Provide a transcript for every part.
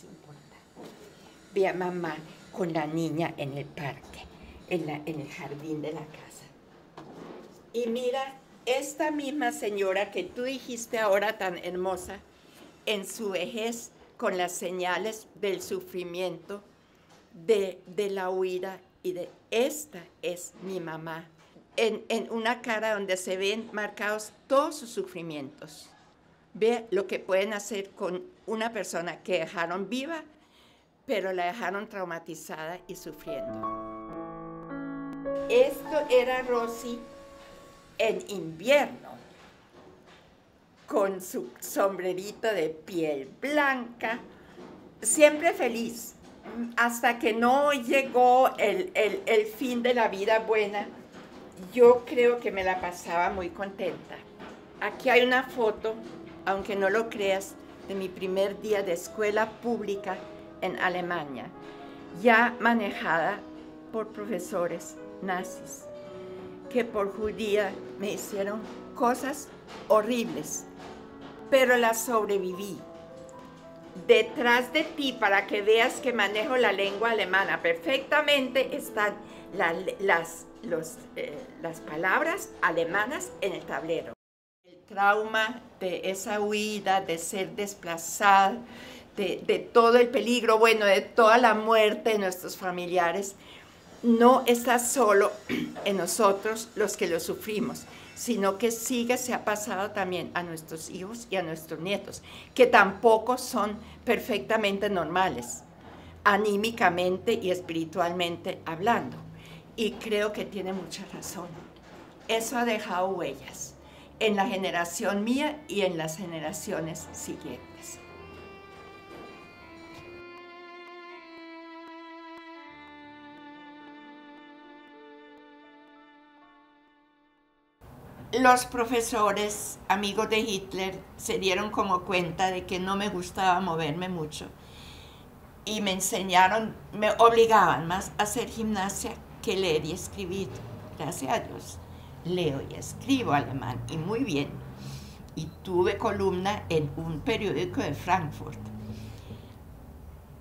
importa. Ve a mamá con la niña en el parque, en el jardín de la casa. Y mira, esta misma señora que tú dijiste ahora tan hermosa, en su vejez, con las señales del sufrimiento, de la huida, y de esta es mi mamá, en una cara donde se ven marcados todos sus sufrimientos. Ve lo que pueden hacer con una persona que dejaron viva, pero la dejaron traumatizada y sufriendo. Esto era Rosy en invierno, con su sombrerito de piel blanca, siempre feliz, hasta que no llegó el fin de la vida buena. Yo creo que me la pasaba muy contenta. Aquí hay una foto, aunque no lo creas, de mi primer día de escuela pública en Alemania, ya manejada por profesores nazis, que por judía me hicieron cosas horribles, pero las sobreviví. Detrás de ti, para que veas que manejo la lengua alemana perfectamente, están las palabras alemanas en el tablero. El trauma de esa huida, de ser desplazada, de todo el peligro, bueno, de toda la muerte de nuestros familiares, no está solo en nosotros los que lo sufrimos, sino que se ha pasado también a nuestros hijos y a nuestros nietos, que tampoco son perfectamente normales, anímicamente y espiritualmente hablando. Y creo que tiene mucha razón. Eso ha dejado huellas en la generación mía y en las generaciones siguientes. Los profesores, amigos de Hitler, se dieron como cuenta de que no me gustaba moverme mucho y me enseñaron, me obligaban más a hacer gimnasia que leer y escribir. Gracias a Dios, leo y escribo alemán y muy bien. Y tuve columna en un periódico de Frankfurt.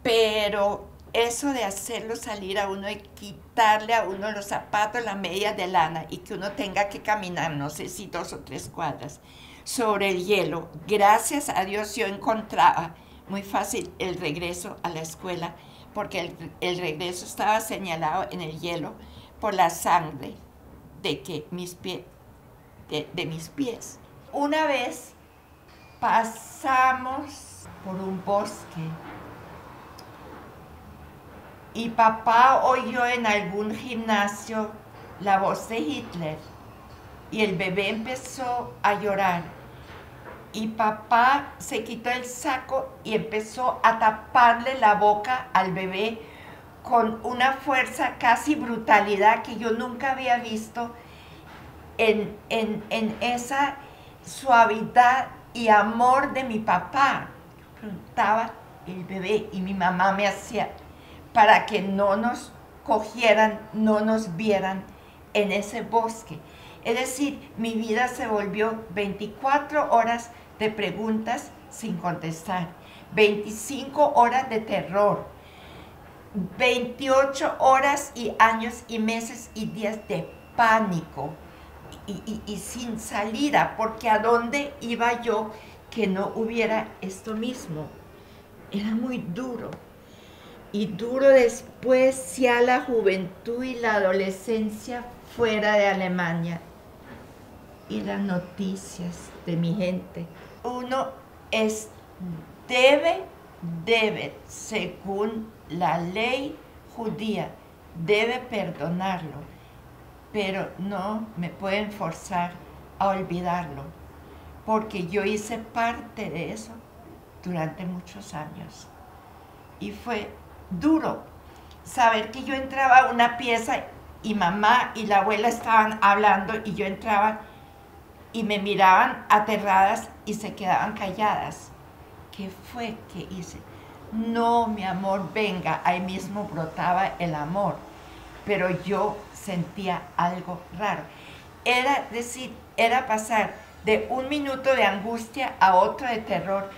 Pero eso de hacerlo salir a uno, de quitarle a uno los zapatos, las medias de lana y que uno tenga que caminar, no sé si 2 o 3 cuadras, sobre el hielo, gracias a Dios yo encontraba muy fácil el regreso a la escuela, porque el regreso estaba señalado en el hielo por la sangre de mis pies. Una vez pasamos por un bosque y papá oyó en algún gimnasio la voz de Hitler y el bebé empezó a llorar y papá se quitó el saco y empezó a taparle la boca al bebé con una fuerza, casi brutalidad, que yo nunca había visto en esa suavidad y amor de mi papá. Preguntaba el bebé y mi mamá me hacía para que no nos cogieran, no nos vieran en ese bosque. Es decir, mi vida se volvió 24 horas de preguntas sin contestar, 25 horas de terror, 28 horas y años y meses y días de pánico y sin salida, porque ¿a dónde iba yo que no hubiera esto mismo? Era muy duro. Y duro después ya la juventud y la adolescencia fuera de Alemania. Y las noticias de mi gente. Uno debe, según la ley judía, debe perdonarlo, pero no me pueden forzar a olvidarlo, porque yo hice parte de eso durante muchos años. Y fue duro saber que yo entraba a una pieza y mamá y la abuela estaban hablando y yo entraba y me miraban aterradas y se quedaban calladas. ¿Qué fue que hice? No, mi amor, venga, ahí mismo brotaba el amor, pero yo sentía algo raro. Era pasar de un minuto de angustia a otro de terror,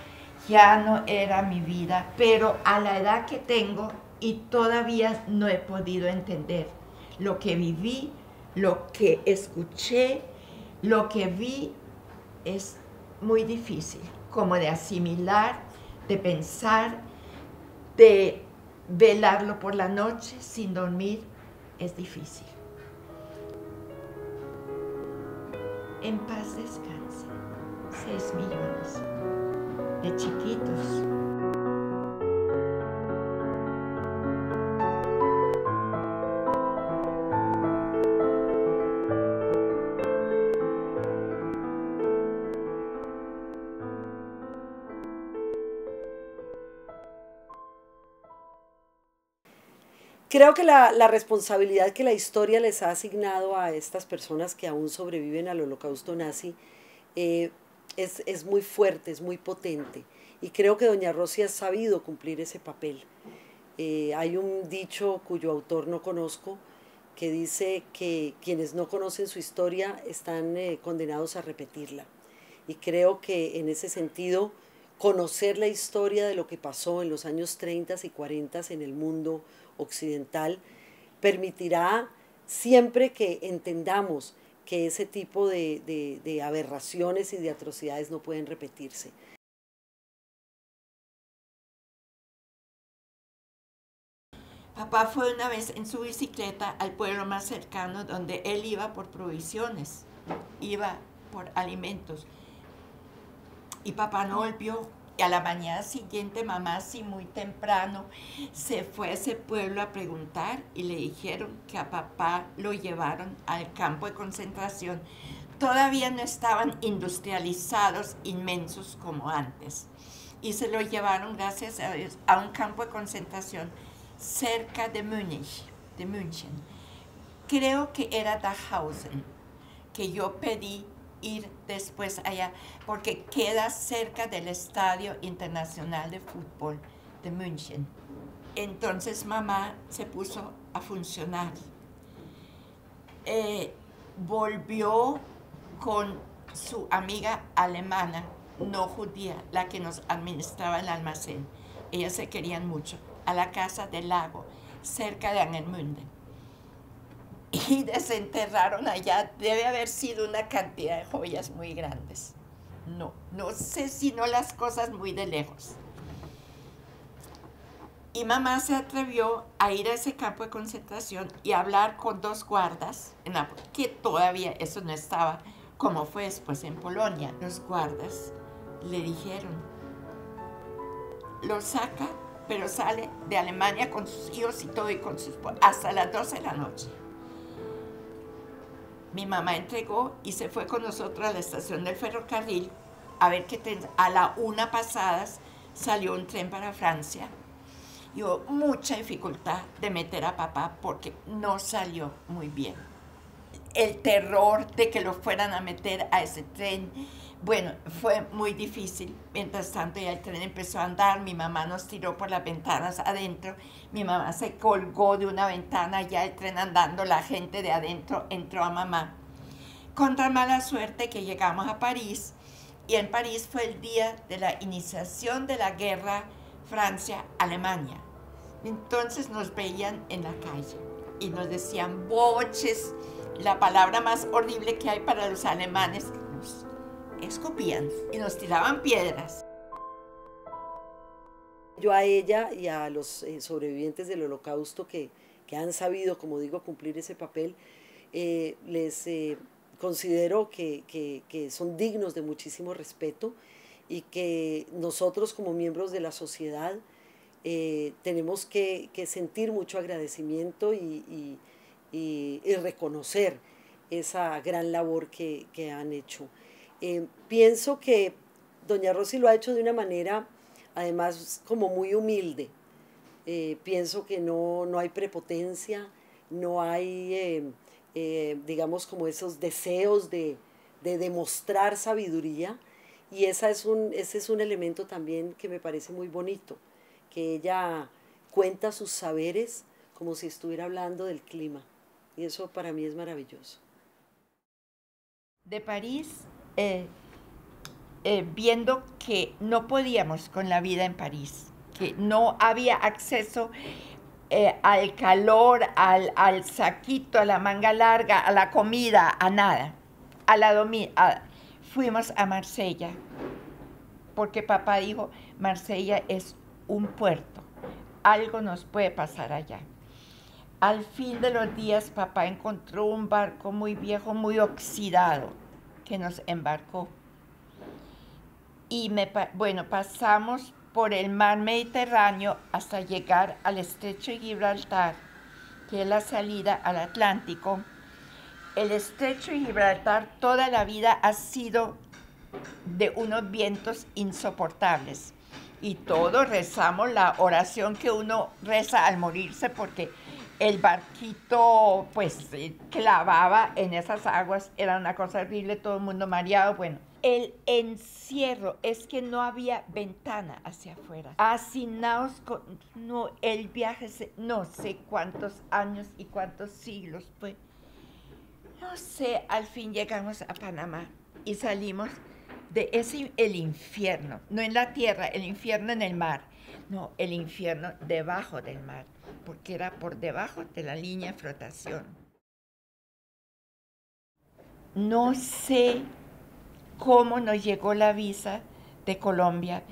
ya no era mi vida, pero a la edad que tengo y todavía no he podido entender lo que viví, lo que escuché, lo que vi, es muy difícil, como de asimilar, de pensar, de velarlo por la noche sin dormir, es difícil. En paz descanse, 6 millones de chiquitos. Creo que la responsabilidad que la historia les ha asignado a estas personas que aún sobreviven al holocausto nazi eh, es muy fuerte, es muy potente. Y creo que doña Rosy ha sabido cumplir ese papel. Hay un dicho cuyo autor no conozco que dice que quienes no conocen su historia están condenados a repetirla. Y creo que en ese sentido, conocer la historia de lo que pasó en los años 30 y 40 en el mundo occidental permitirá siempre que entendamos que ese tipo de aberraciones y de atrocidades no pueden repetirse. Papá fue una vez en su bicicleta al pueblo más cercano donde él iba por provisiones, iba por alimentos. Y papá no volvió. Y a la mañana siguiente, mamá, sí, muy temprano, se fue a ese pueblo a preguntar y le dijeron que a papá lo llevaron al campo de concentración. Todavía no estaban industrializados inmensos como antes. Y se lo llevaron, gracias a Dios, a un campo de concentración cerca de Múnich, de München. Creo que era Dachausen, que yo pedí ir después allá, porque queda cerca del Estadio Internacional de Fútbol de München. Entonces mamá se puso a funcionar. Volvió con su amiga alemana, no judía, la que nos administraba el almacén. Ellas se querían mucho, a la casa del lago, cerca de Angermünde. Y desenterraron allá, debe haber sido una cantidad de joyas muy grandes. No sé si no las cosas muy de lejos. Y mamá se atrevió a ir a ese campo de concentración y a hablar con 2 guardas, que todavía eso no estaba como fue después en Polonia. Los guardas le dijeron, lo saca, pero sale de Alemania con sus hijos y todo, y con sus hasta las 12 de la noche. Mi mamá entregó y se fue con nosotros a la estación del ferrocarril a ver qué a la 1 pasadas salió un tren para Francia. Y hubo mucha dificultad de meter a papá porque no salió muy bien. El terror de que lo fueran a meter a ese tren, bueno, fue muy difícil. Mientras tanto ya el tren empezó a andar, mi mamá nos tiró por las ventanas adentro, mi mamá se colgó de una ventana, ya el tren andando, la gente de adentro entró a mamá. Con tan mala suerte que llegamos a París, y en París fue el día de la iniciación de la guerra Francia-Alemania. Entonces nos veían en la calle y nos decían boches, la palabra más horrible que hay para los alemanes, nos escupían y nos tiraban piedras. Yo a ella y a los sobrevivientes del holocausto que han sabido, como digo, cumplir ese papel, les considero que son dignos de muchísimo respeto y que nosotros como miembros de la sociedad tenemos que sentir mucho agradecimiento y reconocer esa gran labor que han hecho. Pienso que doña Rosy lo ha hecho de una manera, además, como muy humilde. Pienso que no hay prepotencia, no hay, digamos, como esos deseos de demostrar sabiduría. Y ese es un elemento también que me parece muy bonito, que ella cuenta sus saberes como si estuviera hablando del clima. Y eso para mí es maravilloso. De París, viendo que no podíamos con la vida en París, que no había acceso al calor, al saquito, a la manga larga, a la comida, a nada. Fuimos a Marsella, porque papá dijo, Marsella es un puerto, algo nos puede pasar allá. Al fin de los días, papá encontró un barco muy viejo, muy oxidado, que nos embarcó. Y pasamos por el mar Mediterráneo hasta llegar al estrecho de Gibraltar, que es la salida al Atlántico. El estrecho de Gibraltar toda la vida ha sido de unos vientos insoportables. Y todos rezamos la oración que uno reza al morirse, porque el barquito pues clavaba en esas aguas, era una cosa horrible, todo el mundo mareado. Bueno, el encierro es que no había ventana hacia afuera. Hacinados con el viaje, no sé cuántos años y cuántos siglos fue. No sé, al fin llegamos a Panamá y salimos de el infierno, no en la tierra, el infierno en el mar, no, el infierno debajo del mar, porque era por debajo de la línea de flotación. No sé cómo nos llegó la visa de Colombia.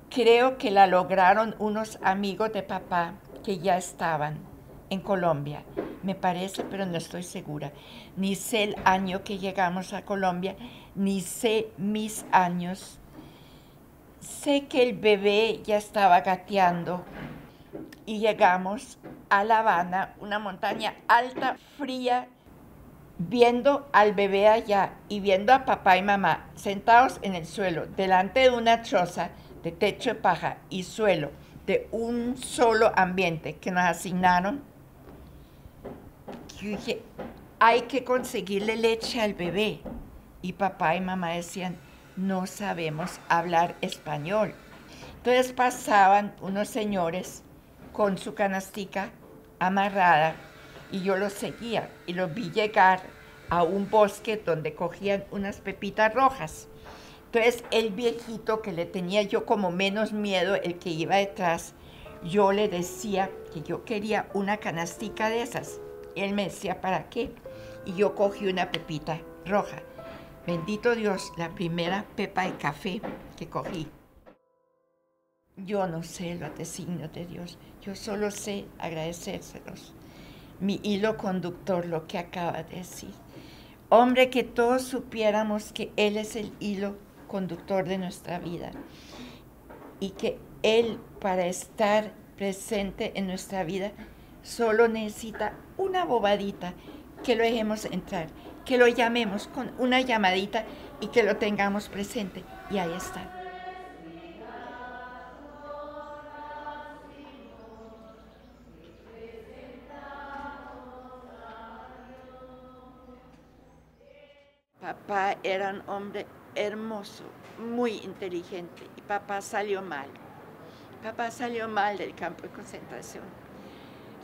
Creo que la lograron unos amigos de papá que ya estaban en Colombia, me parece, pero no estoy segura. Ni sé el año que llegamos a Colombia, ni sé mis años. Sé que el bebé ya estaba gateando y llegamos a La Habana, una montaña alta, fría, viendo al bebé allá y viendo a papá y mamá sentados en el suelo, delante de una choza de techo de paja y suelo de un solo ambiente que nos asignaron. Yo dije, hay que conseguirle leche al bebé. Y papá y mamá decían, no sabemos hablar español. Entonces pasaban unos señores con su canastica amarrada y yo los seguía y los vi llegar a un bosque donde cogían unas pepitas rojas. Entonces el viejito, que le tenía yo como menos miedo, el que iba detrás, yo le decía que yo quería una canastica de esas. Y él me decía, ¿para qué? Y yo cogí una pepita roja. Bendito Dios, la primera pepa de café que cogí. Yo no sé los designios de Dios, yo solo sé agradecérselos. Mi hilo conductor, lo que acaba de decir. Hombre, que todos supiéramos que Él es el hilo conductor de nuestra vida y que Él, para estar presente en nuestra vida, solo necesita una bobadita, que lo dejemos entrar, que lo llamemos con una llamadita y que lo tengamos presente. Y ahí está. Papá era un hombre hermoso, muy inteligente, y papá salió mal. Papá salió mal del campo de concentración.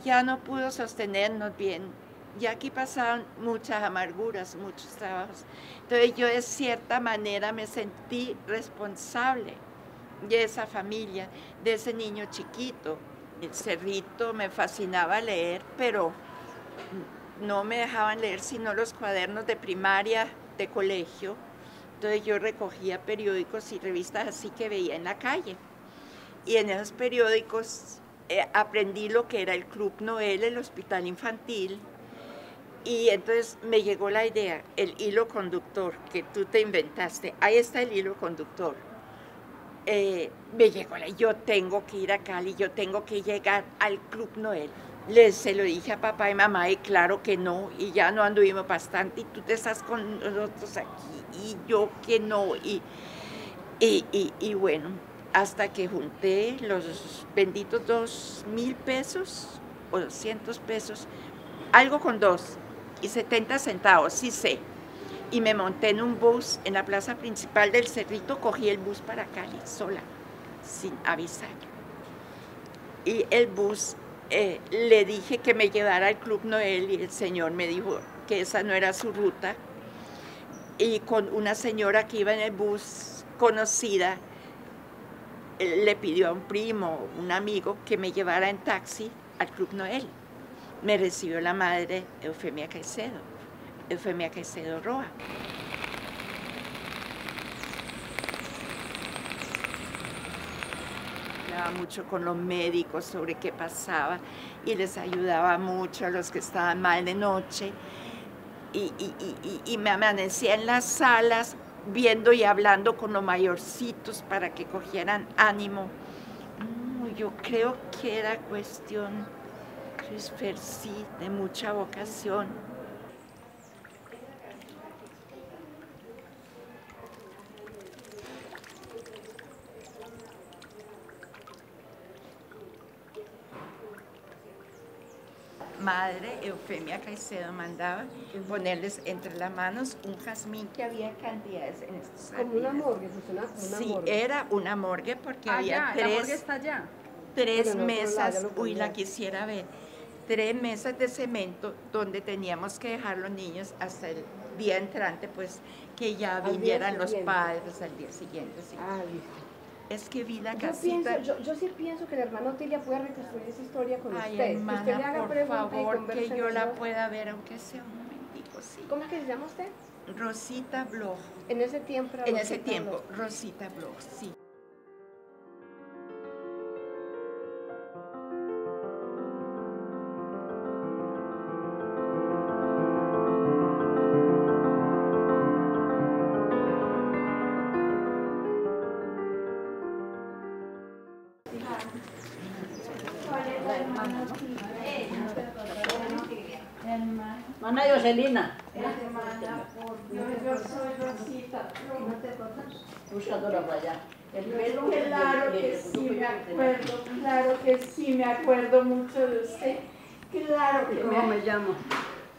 Ya no pudo sostenernos bien. Y aquí pasaron muchas amarguras, muchos trabajos. Entonces yo de cierta manera me sentí responsable de esa familia, de ese niño chiquito. El Cerrito me fascinaba leer, pero no me dejaban leer sino los cuadernos de primaria, de colegio. Entonces yo recogía periódicos y revistas así que veía en la calle. Y en esos periódicos aprendí lo que era el Club Noel, el hospital infantil. Y entonces me llegó la idea, el hilo conductor que tú te inventaste. Ahí está el hilo conductor. Me llegó yo tengo que ir a Cali, yo tengo que llegar al Club Noel. Se lo dije a papá y mamá y claro que no, y ya no anduvimos bastante y tú te estás con nosotros aquí y yo que no. Y bueno, hasta que junté los benditos 2,000 pesos o 200 pesos, algo con 2,70 centavos, sí sé. Y me monté en un bus en la plaza principal del Cerrito, cogí el bus para Cali sola, sin avisar. Y el bus, le dije que me llevara al Club Noel y el señor me dijo que esa no era su ruta. Y con una señora que iba en el bus conocida le pidió a un primo, un amigo, que me llevara en taxi al Club Noel. Me recibió la madre Eufemia Caicedo Roa. Hablaba mucho con los médicos sobre qué pasaba y les ayudaba mucho a los que estaban mal de noche. Y me amanecía en las salas viendo y hablando con los mayorcitos para que cogieran ánimo. Yo creo que era cuestión, sí, de mucha vocación. Madre Eufemia Caicedo mandaba ponerles entre las manos un jazmín que había cantidades en estos jardines. Como una morgue, funcionaba como una morgue. Sí, era una morgue porque había la morgue está allá. tres mesas, la quisiera ver, 3 mesas de cemento donde teníamos que dejar los niños hasta el día entrante, pues que ya vinieran los padres al día siguiente. Sí. Ah, listo. Es que vi la casita. Yo sí pienso que la hermana Otilia pueda reconstruir esa historia con Ay, usted. hermana, Que usted le haga por favor, que yo la pueda ver, aunque sea un momentico, sí. ¿Cómo es que se llama usted? Rosita Bloch. En ese tiempo era Rosita Bloch, sí. Hermana Jocelina. Hermana, por Dios, yo soy Rosita. ¿No te acuerdas? Buscadora para allá. El pelo. Claro que sí me acuerdo, claro que sí me acuerdo mucho de usted. Claro que ¿Cómo me llamo?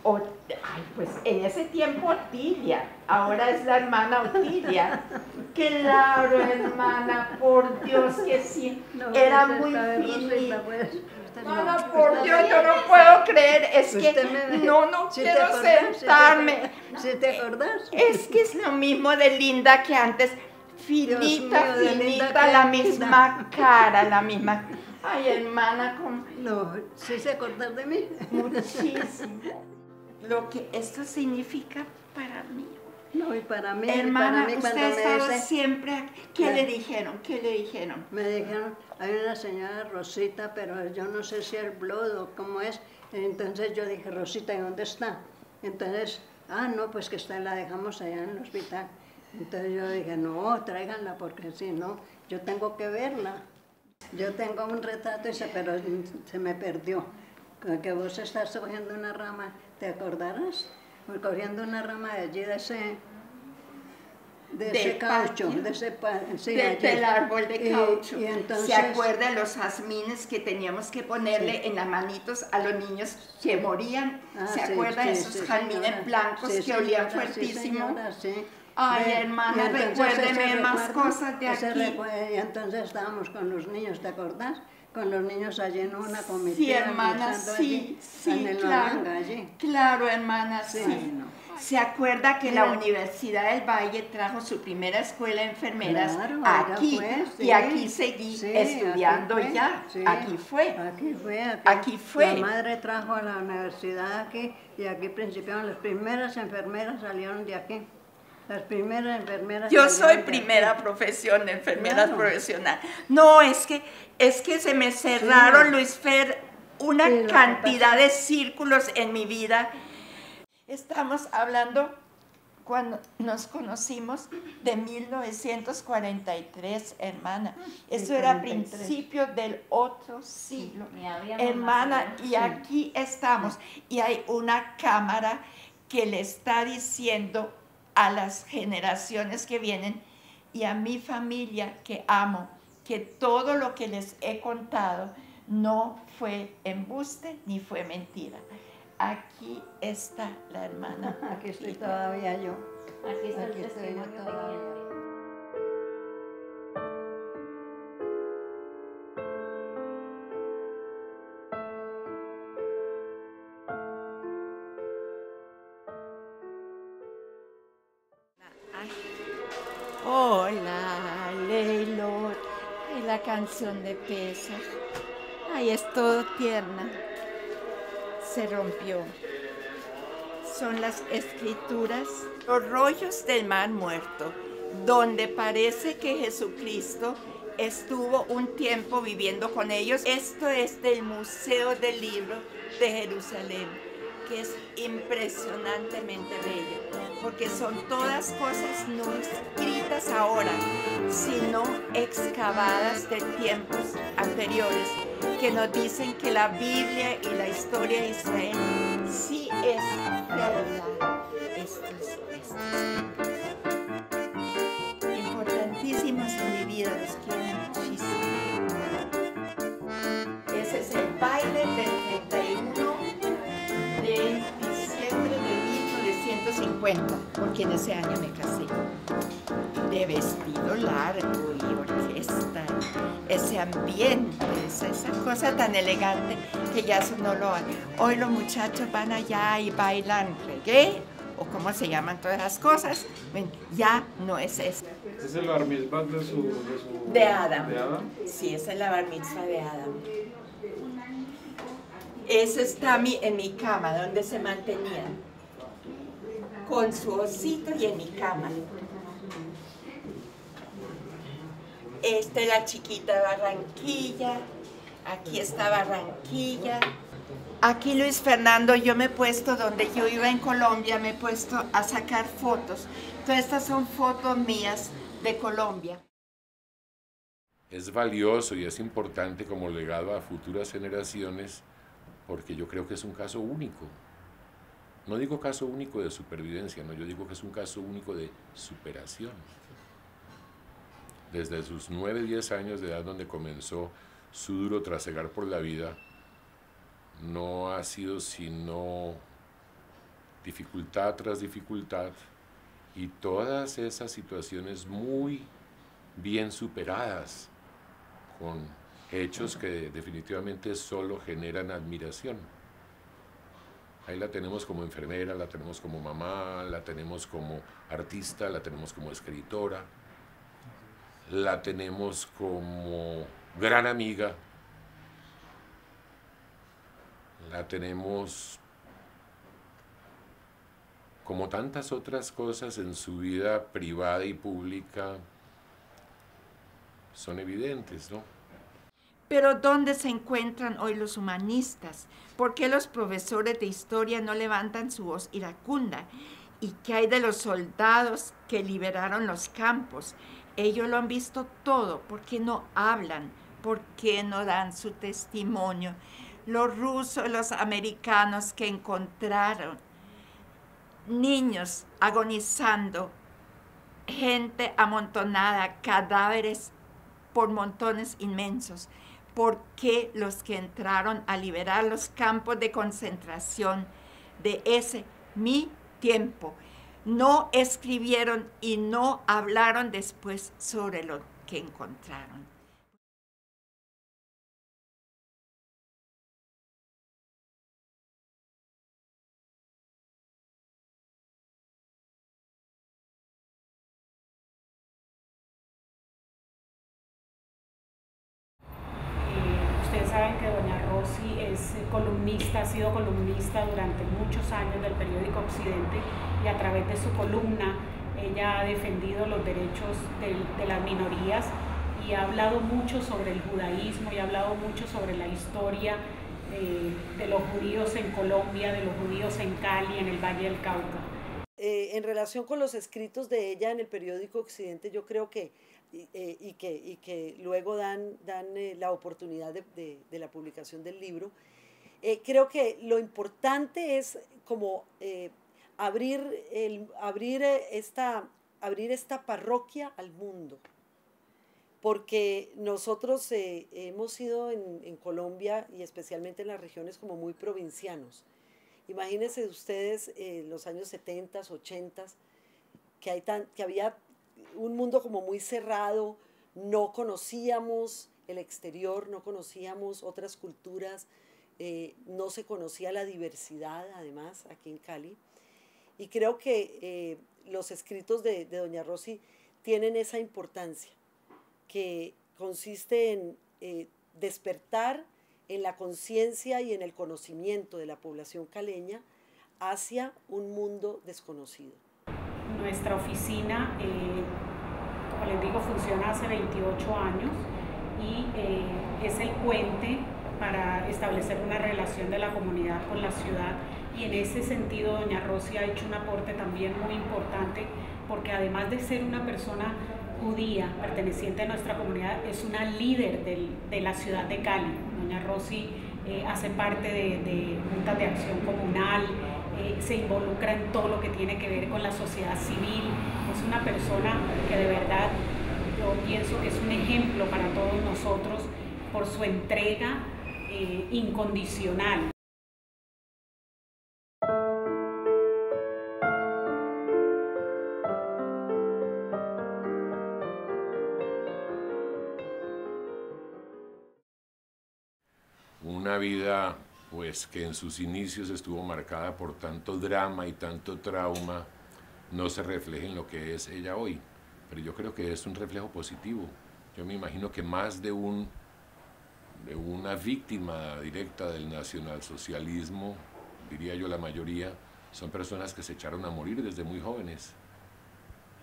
Ay, pues en ese tiempo Otilia, ahora es la hermana Otilia. Claro, hermana, por Dios que sí, era muy finita. No, por Dios, yo no puedo creer, es que no quiero sentarme. ¿Sí te acordás? Es que es lo mismo de linda que antes, finita, la misma cara, la misma. Ay, hermana, ¿cómo? No, ¿sí se acordás de mí? Muchísimo. Lo que esto significa para mí. No, y para mí, hermana, para mí usted ha estado siempre aquí. ¿Qué le dijeron? Me dijeron, hay una señora Rosita, pero yo no sé si es Blood o cómo es. Entonces yo dije, Rosita, ¿y dónde está? Entonces, no, pues que la dejamos allá en el hospital. Entonces yo dije, no, tráiganla porque si no, yo tengo que verla. Yo tengo un retrato, pero se me perdió. Que vos estás cogiendo una rama, ¿te acordarás? Cogiendo una rama de allí, de ese caucho, del árbol de caucho. Y entonces, ¿se acuerda de los jazmines que teníamos que ponerle en las manitos a los niños que morían? ¿Se acuerda de esos jazmines blancos que olían fuertísimo? Ay, hermana, recuérdeme más cosas de aquí. Y entonces estábamos con los niños, ¿te acordás? Con los niños allí en una comitiva. Sí, hermana, sí, claro. Claro, hermana, sí. Bueno. ¿Se acuerda que la Universidad del Valle trajo su primera escuela de enfermeras aquí? Y aquí seguí estudiando ya. Aquí fue. La madre trajo a la universidad aquí y aquí principiaron las primeras enfermeras, salieron de aquí. Las primeras enfermeras. Yo soy primera profesión, enfermera profesional. No, es que se me cerraron, Luis Fer, una cantidad de círculos en mi vida. Estamos hablando, cuando nos conocimos, de 1943, hermana. Eso era a principios del otro siglo. Hermana, y aquí estamos. Y hay una cámara que le está diciendo a las generaciones que vienen y a mi familia que amo, que todo lo que les he contado no fue embuste ni fue mentira. Aquí está la hermana. Aquí estoy todavía yo. Aquí está el testimonio de quién. Hola. una canción de pesar. Ay, es todo tierna. Se rompió. Son las escrituras, los rollos del Mar Muerto, donde parece que Jesucristo estuvo un tiempo viviendo con ellos. Esto es del Museo del Libro de Jerusalén, que es impresionantemente bella, porque son todas cosas no escritas ahora, sino excavadas de tiempos anteriores, que nos dicen que la Biblia y la historia de Israel sí es verdad. Estos. Importantísimos en mi vida, los quiero muchísimo. Ese es el baile del 31 de diciembre de 1950, porque en ese año me casé. De vestido largo y orquesta, ese ambiente, esa cosa tan elegante que ya eso no lo hay. Hoy los muchachos van allá y bailan reggae, o cómo se llaman todas las cosas. Bueno, ya no es eso. ¿Es el bar mitzvah de Adam? ¿De Adam? Sí, esa es la bar mitzvah de Adam. Eso está en mi cama, donde se mantenían, con su osito y en mi cama. Esta es la chiquita Barranquilla, aquí está Barranquilla. Aquí Luis Fernando, yo me he puesto, donde yo iba en Colombia, me he puesto a sacar fotos. Todas estas son fotos mías de Colombia. Es valioso y es importante como legado a futuras generaciones, porque yo creo que es un caso único. No digo caso único de supervivencia, no, yo digo que es un caso único de superación. Desde sus 9, 10 años de edad, donde comenzó su duro trasegar por la vida, no ha sido sino dificultad tras dificultad, y todas esas situaciones muy bien superadas, con hechos que definitivamente solo generan admiración. Ahí la tenemos como enfermera, la tenemos como mamá, la tenemos como artista, la tenemos como escritora, la tenemos como gran amiga, la tenemos como tantas otras cosas en su vida privada y pública, son evidentes, ¿no? Pero ¿dónde se encuentran hoy los humanistas? ¿Por qué los profesores de historia no levantan su voz iracunda? ¿Y qué hay de los soldados que liberaron los campos? Ellos lo han visto todo. ¿Por qué no hablan? ¿Por qué no dan su testimonio? Los rusos, los americanos que encontraron niños agonizando, gente amontonada, cadáveres por montones inmensos. ¿Por qué los que entraron a liberar los campos de concentración de ese mi tiempo no escribieron y no hablaron después sobre lo que encontraron? Ustedes saben que doña Rosy es columnista, ha sido columnista durante muchos años del periódico Occidente, y a través de su columna ella ha defendido los derechos de las minorías y ha hablado mucho sobre el judaísmo y ha hablado mucho sobre la historia de los judíos en Colombia, de los judíos en Cali, en el Valle del Cauca. En relación con los escritos de ella en el periódico Occidente, yo creo que y que luego dan la oportunidad de la publicación del libro. Creo que lo importante es como abrir esta parroquia al mundo, porque nosotros hemos sido en Colombia, y especialmente en las regiones, como muy provincianos. Imagínense ustedes los años 70, 80, que había un mundo como muy cerrado, no conocíamos el exterior, no conocíamos otras culturas, no se conocía la diversidad, además, aquí en Cali. Y creo que los escritos de doña Rosy tienen esa importancia, que consiste en despertar en la conciencia y en el conocimiento de la población caleña hacia un mundo desconocido. Nuestra oficina, como les digo, funciona hace 28 años y es el puente para establecer una relación de la comunidad con la ciudad, y en ese sentido doña Rosy ha hecho un aporte también muy importante, porque además de ser una persona judía perteneciente a nuestra comunidad, es una líder de la ciudad de Cali. Doña Rosy hace parte de juntas de acción comunal, se involucra en todo lo que tiene que ver con la sociedad civil, es una persona que de verdad yo pienso que es un ejemplo para todos nosotros por su entrega incondicional. Una vida pues que en sus inicios estuvo marcada por tanto drama y tanto trauma, no se refleja en lo que es ella hoy, pero yo creo que es un reflejo positivo. Yo me imagino que más de una víctima directa del nacionalsocialismo, diría yo la mayoría, son personas que se echaron a morir desde muy jóvenes.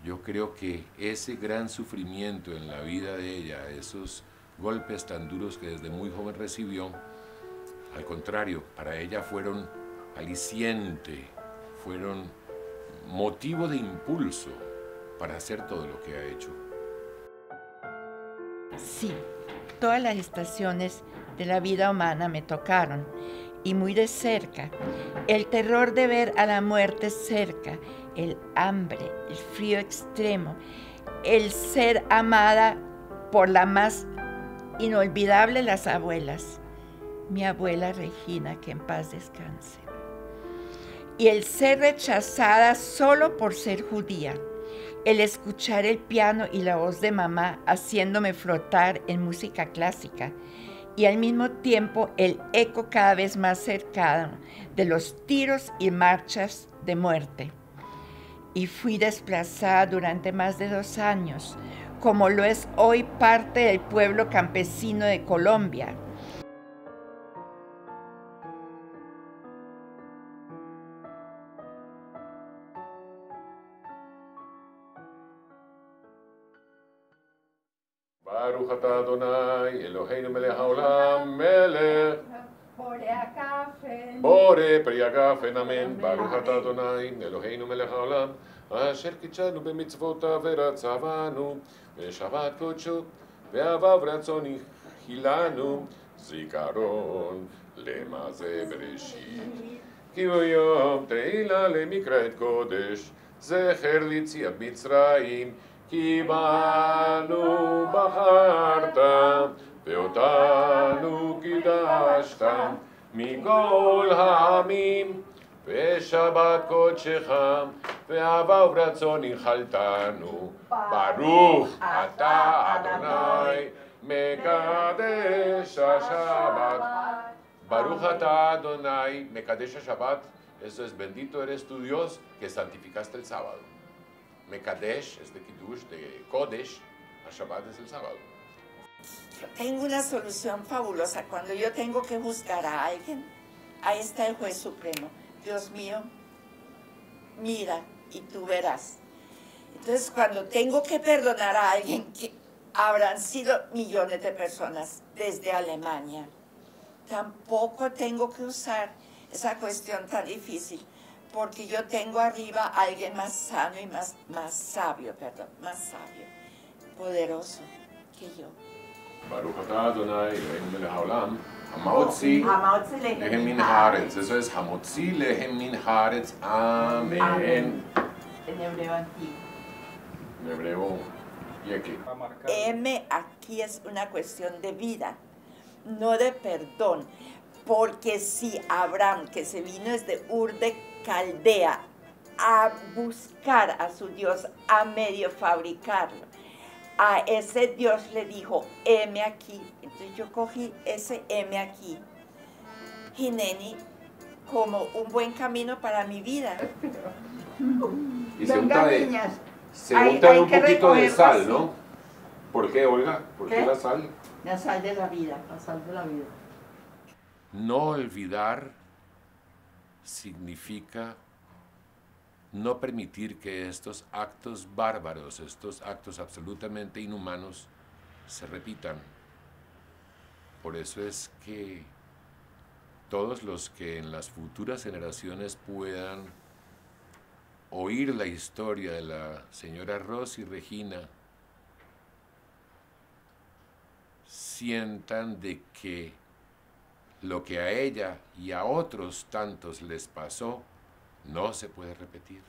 Yo creo que ese gran sufrimiento en la vida de ella, esos golpes tan duros que desde muy joven recibió, al contrario, para ella fueron aliciente, fueron motivo de impulso para hacer todo lo que ha hecho. Sí, todas las estaciones de la vida humana me tocaron, y muy de cerca. El terror de ver a la muerte cerca, el hambre, el frío extremo, el ser amada por la más inolvidable las abuelas, mi abuela Regina, que en paz descanse, y el ser rechazada solo por ser judía, el escuchar el piano y la voz de mamá haciéndome flotar en música clásica, y al mismo tiempo el eco cada vez más cercano de los tiros y marchas de muerte. Y fui desplazada durante más de 2 años, como lo es hoy parte del pueblo campesino de Colombia. Baruch atah Adonai, Eloheinu melech haolam, melech Bore pri agafen, amen. Baruch atah Adonai, Eloheinu melech haolam, asher קידשנו במצוותיו ורצבנו, בשבת קודשו, באהבה ורצון חילנו, זיכרון למעשה בראשית. כי הוא יום תהילה למקראת קודש, זכר ליציאת מצרים, כי בנו בחרת, ואותנו קידשת מכל העמים, ושבת קודשך, ואהבה ורצון נחלתנו, ברוך אתה אדוני מקדש השבת. Baruch atah Adonai mekadesh Shabbat, eso es bendito eres tu Dios que santificaste el sábado. Mekadesh es de Kiddush, de Kodesh, a Shabbat es el sábado. Tengo una solución fabulosa. Cuando yo tengo que juzgar a alguien, ahí está el juez supremo. Dios mío, mira y tú verás. Entonces, cuando tengo que perdonar a alguien, que habrán sido millones de personas desde Alemania, tampoco tengo que usar esa cuestión tan difícil, porque yo tengo arriba a alguien más sano y más sabio, poderoso que yo. Baruch atah Adonai Eloheinu melech haolam, hamotzi lehem min haaretz. Eso es hamotzi lehem min haaretz. Amén. En hebreo antiguo. En hebreo, y aquí. M aquí es una cuestión de vida, no de perdón, porque si Abraham, que se vino desde Ur de Caldea a buscar a su Dios, a medio fabricarlo, a ese Dios le dijo, heme aquí. Entonces yo cogí ese heme aquí, Hineni, como un buen camino para mi vida. Y se unta de un poquito de sal, ¿no? ¿Por qué, Olga? ¿Por qué ¿Qué? la sal? La sal de la vida. La sal de la vida. No olvidar significa no permitir que estos actos bárbaros, estos actos absolutamente inhumanos, se repitan. Por eso es que todos los que en las futuras generaciones puedan oír la historia de la señora Rosy Regina, sientan de que lo que a ella y a otros tantos les pasó no se puede repetir.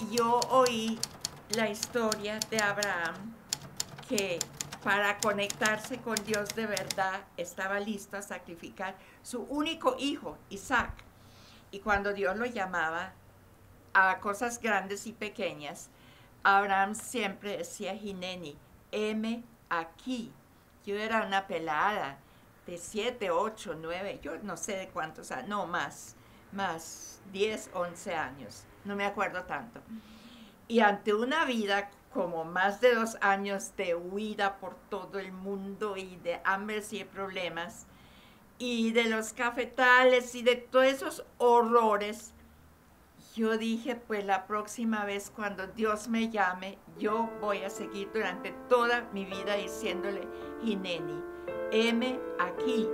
Yo oí la historia de Abraham, que para conectarse con Dios de verdad estaba listo a sacrificar su único hijo, Isaac. Y cuando Dios lo llamaba a cosas grandes y pequeñas, Abraham siempre decía Hineni, heme aquí. Yo era una pelada de 7, 8, 9, yo no sé de cuántos años, no más 10, 11 años, no me acuerdo tanto. Y ante una vida como más de 2 años de huida por todo el mundo y de hambres y de problemas, y de los cafetales y de todos esos horrores, yo dije, pues la próxima vez cuando Dios me llame, yo voy a seguir durante toda mi vida diciéndole, Hineni, heme aquí.